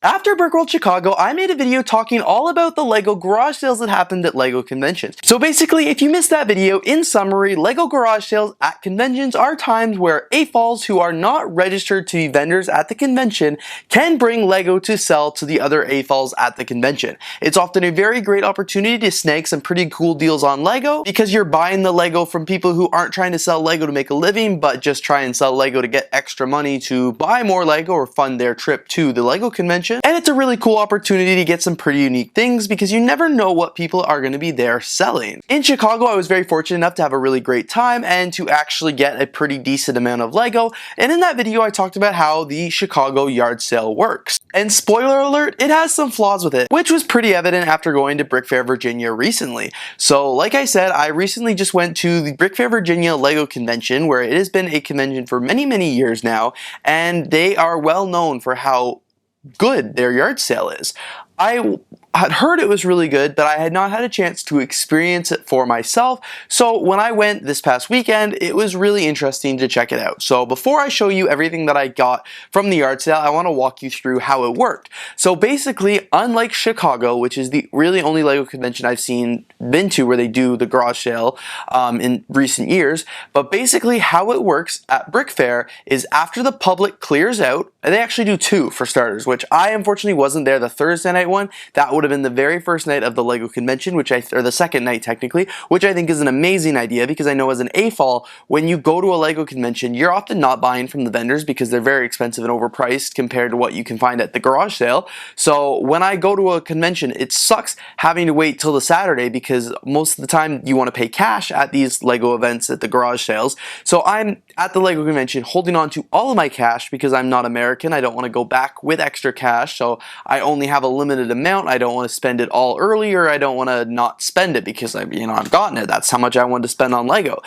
After BrickWorld Chicago, I made a video talking all about the LEGO garage sales that happened at LEGO conventions. So basically, if you missed that video, in summary, LEGO garage sales at conventions are times where AFOLs who are not registered to be vendors at the convention can bring LEGO to sell to the other AFOLs at the convention. It's often a very great opportunity to snag some pretty cool deals on LEGO because you're buying the LEGO from people who aren't trying to sell LEGO to make a living, but just try and sell LEGO to get extra money to buy more LEGO or fund their trip to the LEGO convention. And it's a really cool opportunity to get some pretty unique things because you never know what people are going to be there selling. In Chicago, I was very fortunate enough to have a really great time and to actually get a pretty decent amount of LEGO. And in that video, I talked about how the Chicago yard sale works. And spoiler alert, it has some flaws with it, which was pretty evident after going to BrickFair Virginia recently. So like I said, I recently just went to the BrickFair Virginia LEGO convention, where it has been a convention for many, many years now, and they are well known for how good their yard sale is. I had heard it was really good, but I had not had a chance to experience it for myself. So when I went this past weekend, it was really interesting to check it out. So before I show you everything that I got from the yard sale, I want to walk you through how it worked. So basically, unlike Chicago, which is the really only LEGO convention I've been to where they do the garage sale in recent years, but basically how it works at BrickFair is after the public clears out, and they actually do two for starters, which I unfortunately wasn't there the Thursday night one. That would have been the very first night of the LEGO convention, or the second night technically, which I think is an amazing idea because I know as an AFOL, when you go to a LEGO convention, you're often not buying from the vendors because they're very expensive and overpriced compared to what you can find at the garage sale. So when I go to a convention, it sucks having to wait till the Saturday because most of the time you want to pay cash at these LEGO events at the garage sales. So I'm at the LEGO convention holding on to all of my cash because I'm not American. I don't want to go back with extra cash, so I only have a limited amount. I don't want to spend it all early, or I don't want to not spend it because I've gotten it. That's how much I wanted to spend on LEGO.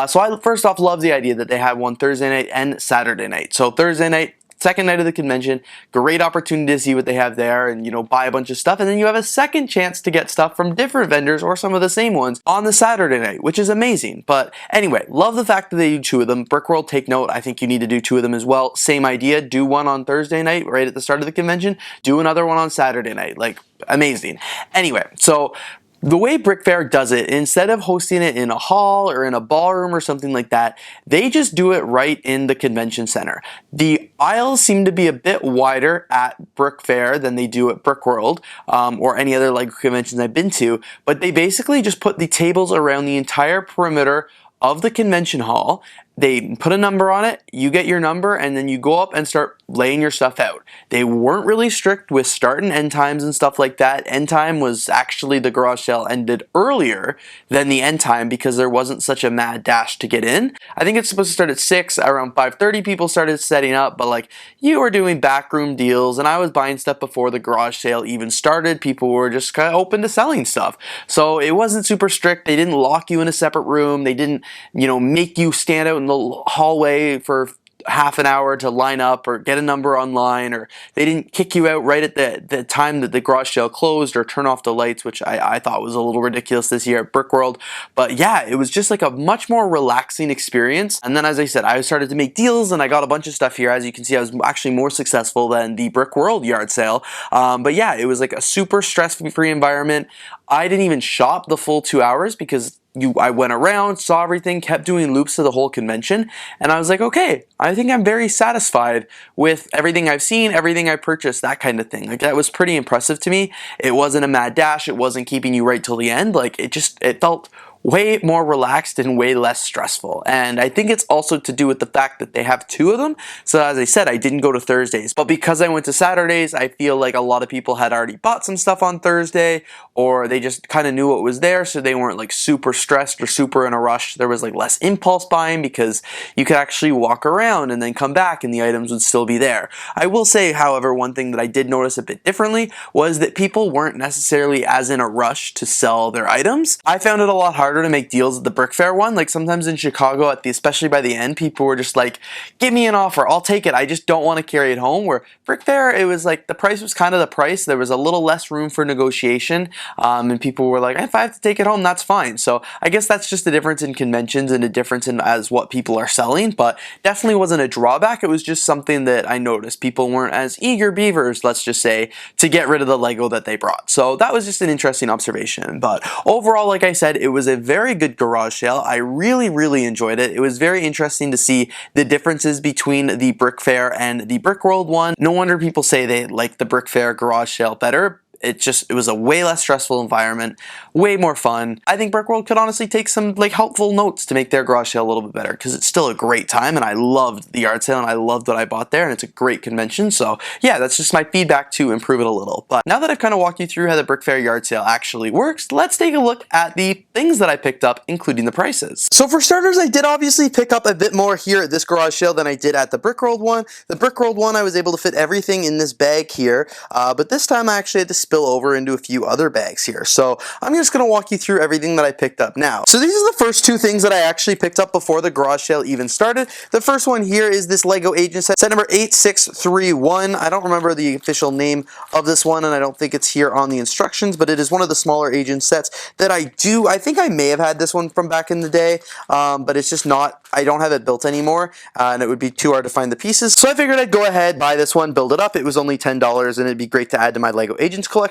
So I first off love the idea that they had one Thursday night and Saturday night. So Thursday night, second night of the convention, great opportunity to see what they have there and buy a bunch of stuff, and then you have a second chance to get stuff from different vendors or some of the same ones on the Saturday night, which is amazing. But anyway, love the fact that they do two of them. BrickWorld, take note, I think you need to do two of them as well. Same idea, do one on Thursday night right at the start of the convention, do another one on Saturday night, like amazing. Anyway, so the way BrickFair does it, instead of hosting it in a hall or in a ballroom or something like that, they just do it right in the convention center. The aisles seem to be a bit wider at BrickFair than they do at BrickWorld or any other LEGO conventions I've been to, but they basically just put the tables around the entire perimeter of the convention hall. They put a number on it, you get your number, and then you go up and start laying your stuff out. They weren't really strict with start and end times and stuff like that. End time was actually, the garage sale ended earlier than the end time because there wasn't such a mad dash to get in. I think it's supposed to start at 6, around 5:30 people started setting up, but like you were doing backroom deals and I was buying stuff before the garage sale even started. People were just kind of open to selling stuff. So it wasn't super strict. They didn't lock you in a separate room. They didn't, make you stand out in the hallway for half an hour to line up or get a number online, or they didn't kick you out right at the time that the garage sale closed or turn off the lights, which I thought was a little ridiculous this year at BrickWorld. But yeah, it was just like a much more relaxing experience. And then, as I said, I started to make deals and I got a bunch of stuff here. As you can see, I was actually more successful than the BrickWorld yard sale. But yeah, it was like a super stress-free environment. I didn't even shop the full 2 hours because I went around, saw everything, kept doing loops of the whole convention, and I was like, okay, I think I'm very satisfied with everything I've seen, everything I purchased, that kind of thing. Like, that was pretty impressive to me. It wasn't a mad dash, it wasn't keeping you right till the end. Like, it felt way more relaxed and way less stressful. And I think it's also to do with the fact that they have two of them. So as I said, I didn't go to Thursdays, but because I went to Saturdays, I feel like a lot of people had already bought some stuff on Thursday, or they just kind of knew what was there, so they weren't like super stressed or super in a rush. There was like less impulse buying because you could actually walk around and then come back and the items would still be there. I will say, however, one thing that I did notice a bit differently was that people weren't necessarily as in a rush to sell their items. I found it a lot harder harder to make deals at the BrickFair one. Like sometimes in Chicago, especially by the end, people were just like, give me an offer, I'll take it, I just don't want to carry it home. Where BrickFair, it was like the price was kind of the price. There was a little less room for negotiation, and people were like, if I have to take it home, that's fine. So I guess that's just a difference in conventions and a difference in as what people are selling, but definitely wasn't a drawback. It was just something that I noticed. People weren't as eager beavers, let's just say, to get rid of the Lego that they brought. So that was just an interesting observation. But overall, like I said, it was a very good garage sale. I really enjoyed it. It was very interesting to see the differences between the BrickFair and the BrickWorld one. No wonder people say they like the BrickFair garage sale better. It was a way less stressful environment, way more fun. I think BrickWorld could honestly take some like helpful notes to make their garage sale a little bit better, because it's still a great time and I loved the yard sale and I loved what I bought there, and it's a great convention. So yeah, that's just my feedback to improve it a little. But now that I've kind of walked you through how the BrickFair yard sale actually works, let's take a look at the things that I picked up, including the prices. So for starters, I did obviously pick up a bit more here at this garage sale than I did at the BrickWorld one. The BrickWorld one, I was able to fit everything in this bag here, but this time I actually had to spill over into a few other bags here. So I'm just going to walk you through everything that I picked up now. So these are the first two things that I actually picked up before the garage sale even started. The first one here is this Lego agent set number 8631. I don't remember the official name of this one, and I don't think it's here on the instructions, but it is one of the smaller agent sets that I think I may have had this one from back in the day, but it's just not, I don't have it built anymore, and it would be too hard to find the pieces. So I figured I'd go ahead, buy this one, build it up. It was only $10, and it'd be great to add to my Lego Agents collection.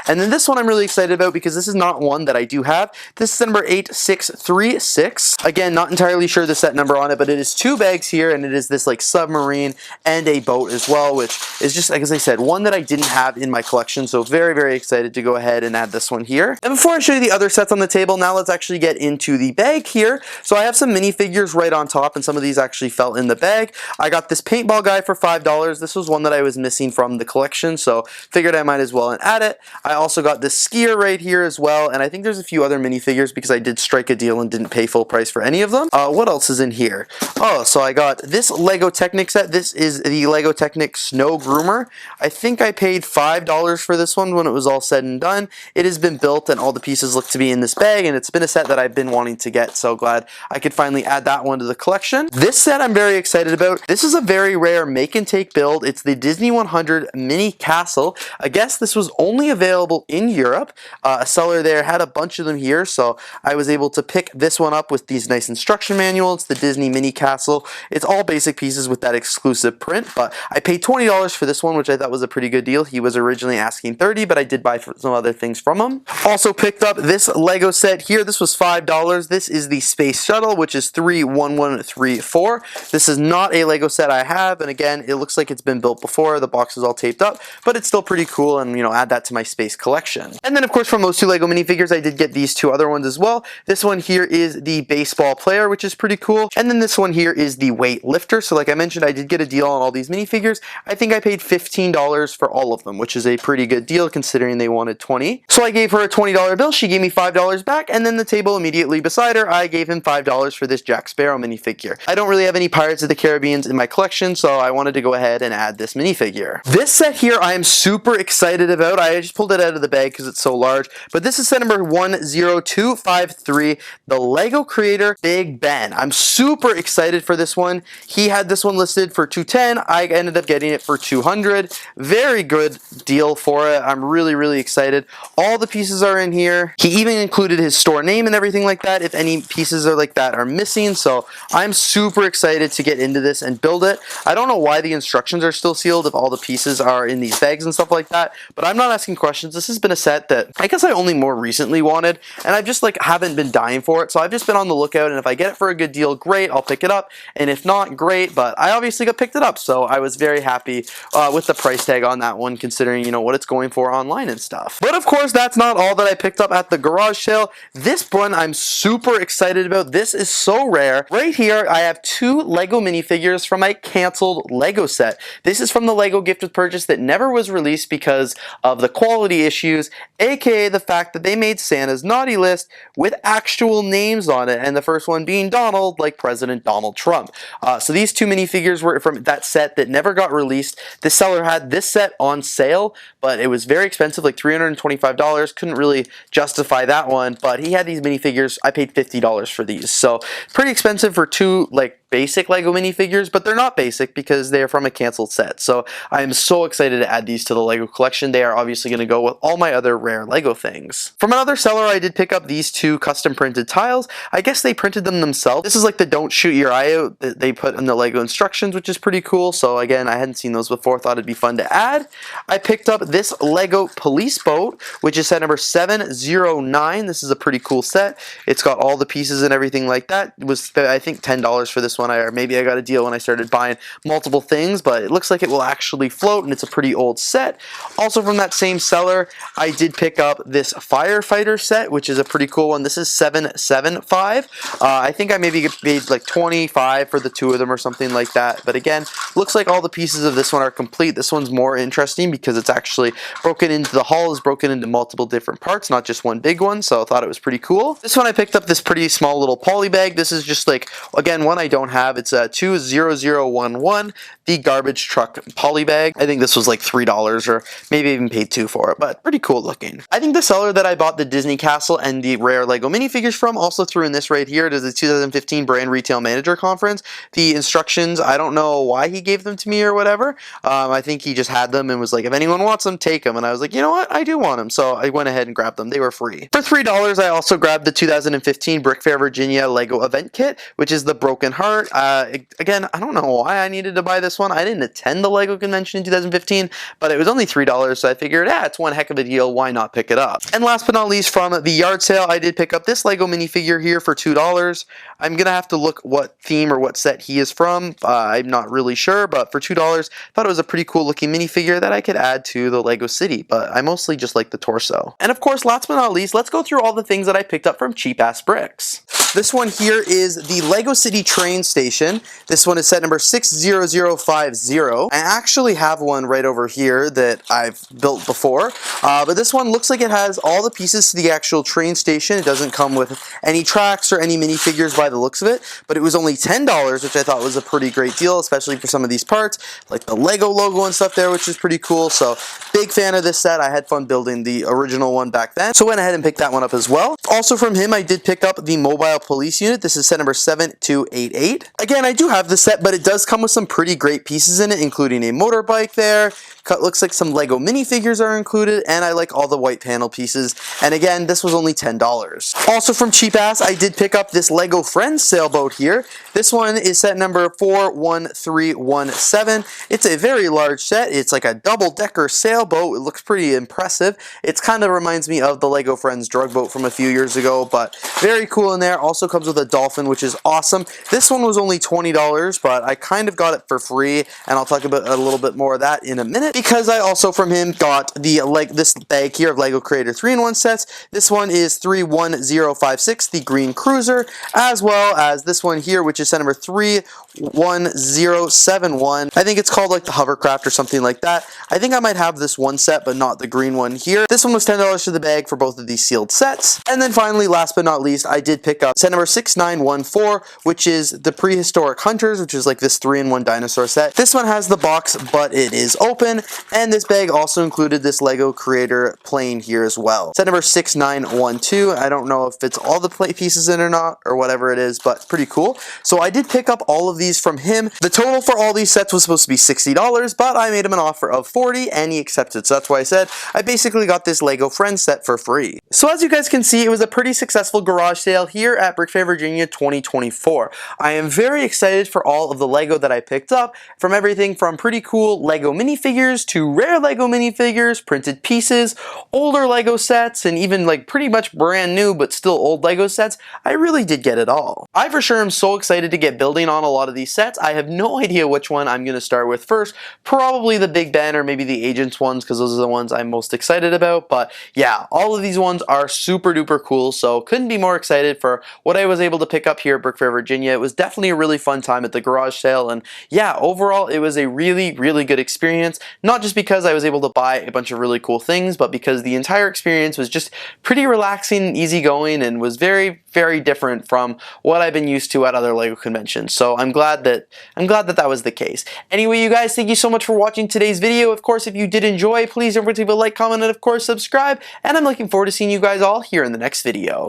And then this one I'm really excited about because this is not one that I do have. This is number 8636. Again, not entirely sure the set number on it, but it is two bags here, and it is this like submarine and a boat as well, which is just, like as I said, one that I didn't have in my collection. So very excited to go ahead and add this one here. And before I show you the other sets on the table, now let's actually get into the bag here. So I have some minifigures right on top, and some of these actually fell in the bag. I got this paintball guy for $5. This was one that I was missing from the collection, so figured I might as well and add it. I also got this skier right here as well, and I think there's a few other minifigures because I did strike a deal and didn't pay full price for any of them. What else is in here? Oh, so I got this Lego Technic set. This is the Lego Technic Snow Groomer. I think I paid $5 for this one when it was all said and done. It has been built and all the pieces look to be in this bag, and it's been a set that I've been wanting to get, so glad I could finally add that one to the collection. This set I'm very excited about. This is a very rare make and take build. It's the Disney 100 Mini Castle. I guess this was only available in Europe. A seller there had a bunch of them here, so I was able to pick this one up with these nice instruction manual. It's the Disney Mini Castle. It's all basic pieces with that exclusive print, but I paid $20 for this one, which I thought was a pretty good deal. He was originally asking $30, but I did buy some other things from him. Also picked up this Lego set here. This was $5. This is the Space Shuttle, which is 31134. This is not a Lego set I have, and again, it looks like it's been built before. The box is all taped up, but it's still pretty cool, and add that to my space collection. And then of course from those two Lego minifigures, I did get these two other ones as well. This one here is the baseball player, which is pretty cool, and then this one here is the weight lifter. So like I mentioned, I did get a deal on all these minifigures. I think I paid $15 for all of them, which is a pretty good deal considering they wanted $20. So I gave her a $20 bill, she gave me $5 back, and then the table immediately beside her, I gave him $5 for this Jack Sparrow minifigure. I don't really have any Pirates of the Caribbean in my collection, so I wanted to go ahead and add this minifigure. This set here I am super excited about. I just pulled it out of the bag because it's so large, but this is set number 10253, the Lego Creator Big Ben. I'm super excited for this one. He had this one listed for $210. I ended up getting it for $200. Very good deal for it. I'm really excited. All the pieces are in here. He even included his store name and everything like that if any pieces are like that are missing, so I'm super excited to get into this and build it. I don't know why the instructions are still sealed if all the pieces are in these bags and stuff like that, but I'm not asking questions. This has been a set that I guess I only more recently wanted, and I've just haven't been dying for it, so I've just been on the lookout, and if I get it for a good deal, great, I'll pick it up, and if not, great, but I obviously picked it up, so I was very happy with the price tag on that one, considering, what it's going for online and stuff. But of course, that's not all that I picked up at the garage sale. This one I'm super excited about. This is so rare. Right here, I have 2 Lego minifigures from my canceled Lego set. This is from the Lego gift with purchase that never was released because of the quality issues, aka the fact that they made Santa's naughty list with actual names on it, and the first one being Donald, like President Donald Trump. So these 2 minifigures were from that set that never got released. The seller had this set on sale, but it was very expensive, like $325. Couldn't really justify that one, but he had these minifigures. I paid $50 for these, so pretty expensive for 2 like basic Lego minifigures, but they're not basic because they are from a canceled set. So I am so excited to add these to the Lego collection. They are obviously going to go with all my other rare Lego things. From another seller, I did pick up these 2 custom printed tiles. I guess they printed them themselves. This is like the don't shoot your eye out that they put in the Lego instructions, which is pretty cool. So again, I hadn't seen those before, thought it'd be fun to add. I picked up this Lego police boat, which is set number 709. This is a pretty cool set. It's got all the pieces and everything like that. It was, I think, $10 for this one, or maybe I got a deal when I started buying multiple things, but it looks like it will actually float, and it's a pretty old set. Also from that same seller, I did pick up this firefighter set, which is a pretty cool one. This is 775. I think I maybe paid like $25 for the 2 of them or something like that, but again, looks like all the pieces of this one are complete. This one's more interesting because it's actually broken into, the hull is broken into multiple different parts, not just one big one, so I thought it was pretty cool. This one I picked up this pretty small little poly bag. This is just like, again, one I don't have. It's a 20011, the garbage truck poly bag. I think this was like $3 or maybe even paid $2 for it, but pretty cool looking. I think the seller that I bought the Disney Castle and the rare Lego minifigures from also threw in this right here. It is the 2015 Brand Retail Manager Conference. The instructions, I don't know why he gave them to me or whatever. I think he just had them and was like, if anyone wants them, take them. And I was like, you know what? I do want them. So I went ahead and grabbed them. They were free. For $3, I also grabbed the 2015 BrickFair Virginia Lego Event Kit, which is the Broken Heart. Again, I don't know why I needed to buy this one. I didn't attend the Lego convention in 2015, but it was only $3, so I figured, it's one heck of a deal. Why not pick it up? And last but not least, from the yard sale, I did pick up this Lego minifigure here for $2. I'm gonna have to look what theme or what set he is from. I'm not really sure, but for $2, thought it was a pretty cool looking minifigure that I could add to the Lego City, but I mostly just like the torso. And of course, last but not least, let's go through all the things that I picked up from Cheap Ass Bricks. This one here is the Lego City train station. This one is set number 60050. I actually have one right over here that I've built before, but this one looks like it has all the pieces to the actual train station. It doesn't come with any tracks or any minifigures by the looks of it, but it was only $10, which I thought was a pretty great deal, especially for some of these parts, like the Lego logo and stuff there, which is pretty cool. So big fan of this set. I had fun building the original one back then, so went ahead and picked that one up as well. Also from him, I did pick up the mobile police unit. This is set number 7288. Again, I do have the set, but it does come with some pretty great pieces in it, including a motorbike there. Looks like some Lego minifigures are included, and I like all the white panel pieces. And again, this was only $10. Also from Cheap Ass, I did pick up this Lego Friends sailboat here. This one is set number 41317. It's a very large set. It's like a double-decker sailboat. It looks pretty impressive. It kind of reminds me of the Lego Friends drug boat from a few years ago, but very cool in there. Also comes with a dolphin, which is awesome. This one was only $20, but I kind of got it for free, and I'll talk about a little bit more of that in a minute, because I also from him got the this bag here of Lego Creator 3-in-1 sets. This one is 31056, the Green Cruiser, as well as this one here, which is set number 31071. I think it's called like the Hovercraft or something like that. I think I might have this one set, but not the green one here. This one was $10 for the bag for both of these sealed sets. And then finally, last but not least, I did pick up set number 6914, which is the Prehistoric Hunters, which is like this 3-in-1 dinosaur set. This one has the box, but it is open. And this bag also included this Lego Creator plane here as well. Set number 6912. I don't know if it's all the play pieces in or not, or whatever it is, but pretty cool. So I did pick up all of these from him. The total for all these sets was supposed to be $60, but I made him an offer of $40 and he accepted. So that's why I said I basically got this Lego Friends set for free. So as you guys can see, it was a pretty successful garage sale here at BrickFair Virginia 2024. I am very excited for all of the Lego that I picked up, from everything from pretty cool Lego minifigures to rare Lego minifigures, printed pieces, older Lego sets, and even like pretty much brand new but still old Lego sets. I really did get it all. I for sure am so excited to get building on a lot of these sets. I have no idea which one I'm going to start with first. Probably the Big Ben or maybe the Agents ones, because those are the ones I'm most excited about. But yeah, all of these ones drones are super duper cool, so couldn't be more excited for what I was able to pick up here at BrickFair Virginia. It was definitely a really fun time at the garage sale, and yeah, overall it was a really good experience, not just because I was able to buy a bunch of really cool things, but because the entire experience was just pretty relaxing and easygoing and was very different from what I've been used to at other LEGO conventions. So I'm glad that that was the case. Anyway, you guys, thank you so much for watching today's video. Of course, if you did enjoy, please don't forget to leave a like, comment, and of course subscribe, and I'm looking forward to seeing you guys all here in the next video.